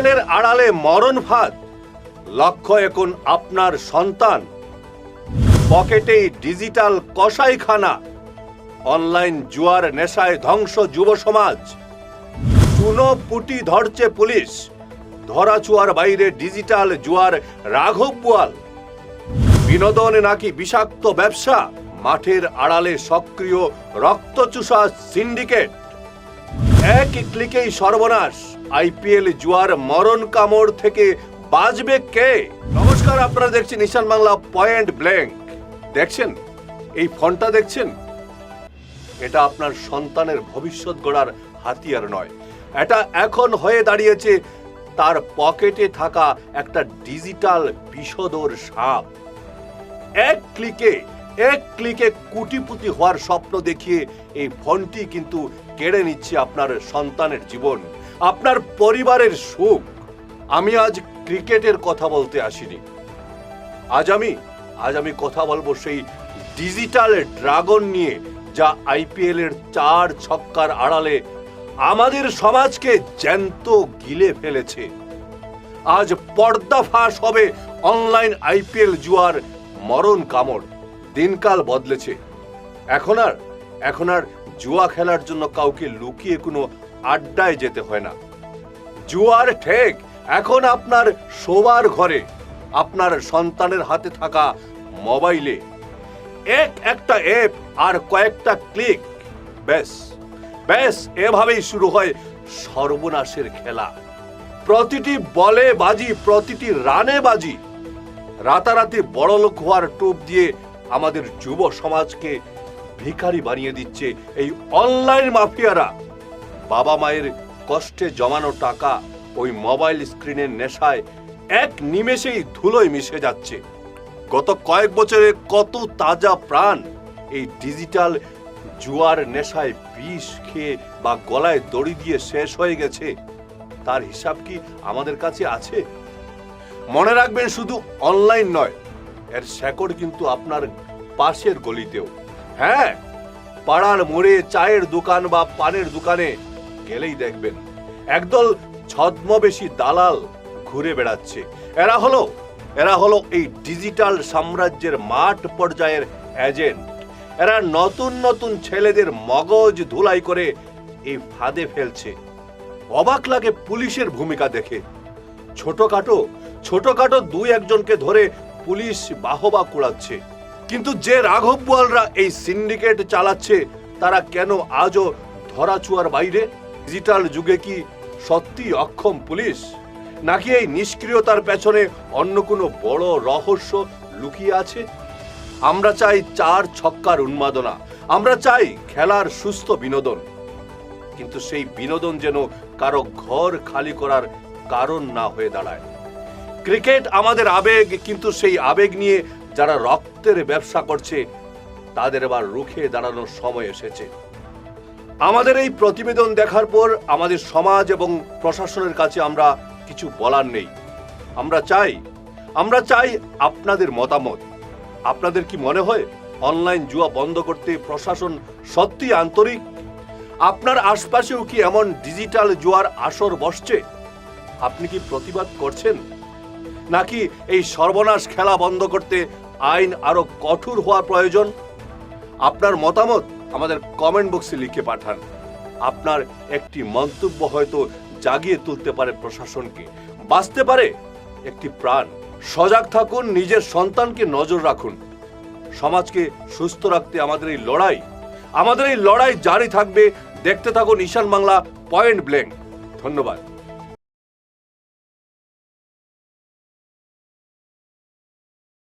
আইপিএলের আড়ালে মরণ ফাঁদ, লক্ষ্য এখন আপনার সন্তান, পকেটেই ডিজিটাল কসাইখানা, অনলাইন জুয়ার নেশায় ধ্বংস যুব সমাজ, চুনো পুটি ধরছে পুলিশ, ধরাছোঁয়ার বাইরে ডিজিটাল জুয়ার রাঘব বোয়াল, বিনোদন নাকি বিষাক্ত ব্যবসা, মাঠের আড়ালে সক্রিয় রক্তচুষা সিন্ডিকেট, এক ক্লিকেই সর্বনাশ, আইপিএল জুয়ার মরণ কামড় থেকে বাঁচবে কে? নমস্কার, আপনারা দেখছেন ঈশান বাংলা পয়েন্ট ব্ল্যাঙ্ক। দেখছেন এই ফোনটা, দেখছেন এটা আপনার সন্তানের ভবিষ্যৎ গড়ার হাতিয়ার নয়, এটা এখন হয়ে দাঁড়িয়েছে তার পকেটে থাকা একটা ডিজিটাল বিষধর সাপ। এক ক্লিকে কোটিপতি হওয়ার স্বপ্ন দেখিয়ে এই ফোনটি কিন্তু কেড়ে নিচ্ছে আপনার সন্তানের জীবন, আপনার পরিবারের সুখ। আমি আজ ক্রিকেটের কথা বলতে আসিনি, আজ আমি কথা বলবো সেই ডিজিটাল ড্রাগন নিয়ে, যা আইপিএল এর 4 ছক্কার আড়ালে আমাদের সমাজকে জ্যান্ত গিলে ফেলেছে। আজ পর্দাফাশ হবে অনলাইন আইপিএল জুয়ার মরণ কামড়। দিনকাল বদলেছে, এখন আর জুয়া খেলার জন্য কাউকে লুকিয়ে কোনো আড্ডায় যেতে হয় না। জুয়ার ঠেক এখন আপনার শোবার ঘরে, আপনার সন্তানের হাতে থাকা মোবাইলে। একটা অ্যাপ আর কয়েকটা ক্লিক, ব্যাস এভাবেই শুরু হয় সর্বনাশের খেলা। প্রতিটি বলে বাজি, প্রতিটি রানে বাজি। রাতারাতি বড়লোক হওয়ার টোপ দিয়ে আমাদের যুব সমাজকে ভিখারি বানিয়ে দিচ্ছে এই অনলাইন মাফিয়ারা। বাবা মায়ের কষ্টে জমানো টাকা ওই মোবাইল স্ক্রিনের নেশায় এক নিমেষেই ধুলোয় মিশে যাচ্ছে। গত কয়েক বছরে কত তাজা প্রাণ এই ডিজিটাল জুয়ার নেশায় বিষ খেয়ে বা গলায় দড়ি দিয়ে শেষ হয়ে গেছে, তার হিসাব কি আমাদের কাছে আছে? মনে রাখবেন, শুধু অনলাইন নয়, এর শেকড় কিন্তু আপনার পাশের গলিতেও। হ্যাঁ, পাড়ার মোড়ে চায়ের দোকান বা পানের দোকানে গেলেই দেখবেন একদল ছদ্মবেশী দালাল ঘুরে বেড়াচ্ছে। এরা হলো এই ডিজিটাল সাম্রাজ্যের মাঠ পর্যায়ের এজেন্ট। এরা নতুন ছেলেদের মগজ ধুলাই করে এই ফাঁদে ফেলছে। অবাক লাগে পুলিশের ভূমিকা দেখে। ছোটখাটো 2-1 জনকে ধরে পুলিশ বাহবা কুড়াচ্ছে, কিন্তু যে রাঘব বোয়ালরা এই সিন্ডিকেট চালাচ্ছে, তারা কেন আজও ধরাছোঁয়ার বাইরে? ডিজিটাল যুগে কি সত্যি অক্ষম পুলিশ, নাকি এই নিষ্ক্রিয়তার পেছনে অন্য কোনো বড় রহস্য লুকিয়ে আছে? আমরা চাই 4 ছক্কার উন্মাদনা, আমরা চাই খেলার সুস্থ বিনোদন, কিন্তু সেই বিনোদন যেন কারো ঘর খালি করার কারণ না হয়ে দাঁড়ায়। ক্রিকেট আমাদের আবেগ, কিন্তু সেই আবেগ নিয়ে যারা রক্তের ব্যবসা করছে, তাদের এবার রুখে দাঁড়ানোর সময় এসেছে। আমাদের এই প্রতিবেদন দেখার পর আমাদের সমাজ এবং প্রশাসনের কাছে আমরা কিছু বলার নেই। আমরা চাই আপনাদের মতামত। আপনাদের কি মনে হয় অনলাইন জুয়া বন্ধ করতে প্রশাসন সত্যি আন্তরিক? আপনার আশপাশেও কি এমন ডিজিটাল জুয়ার আসর বসছে? আপনি কি প্রতিবাদ করছেন, নাকি এই সর্বনাশ খেলা বন্ধ করতে আইন আরো কঠোর হওয়া প্রয়োজন? আপনার মতামত আমাদের কমেন্ট বক্সে লিখে পাঠান। আপনার একটি মন্তব্য হয়তো জাগিয়ে তুলতে পারে প্রশাসনকে, বাঁচতে পারে একটি প্রাণ। সজাগ থাকুন, নিজের সন্তানকে নজর রাখুন। সমাজকে সুস্থ রাখতে আমাদের এই লড়াই জারি থাকবে। দেখতে থাকুন ঈশান বাংলা পয়েন্ট ব্ল্যাঙ্ক। ধন্যবাদ।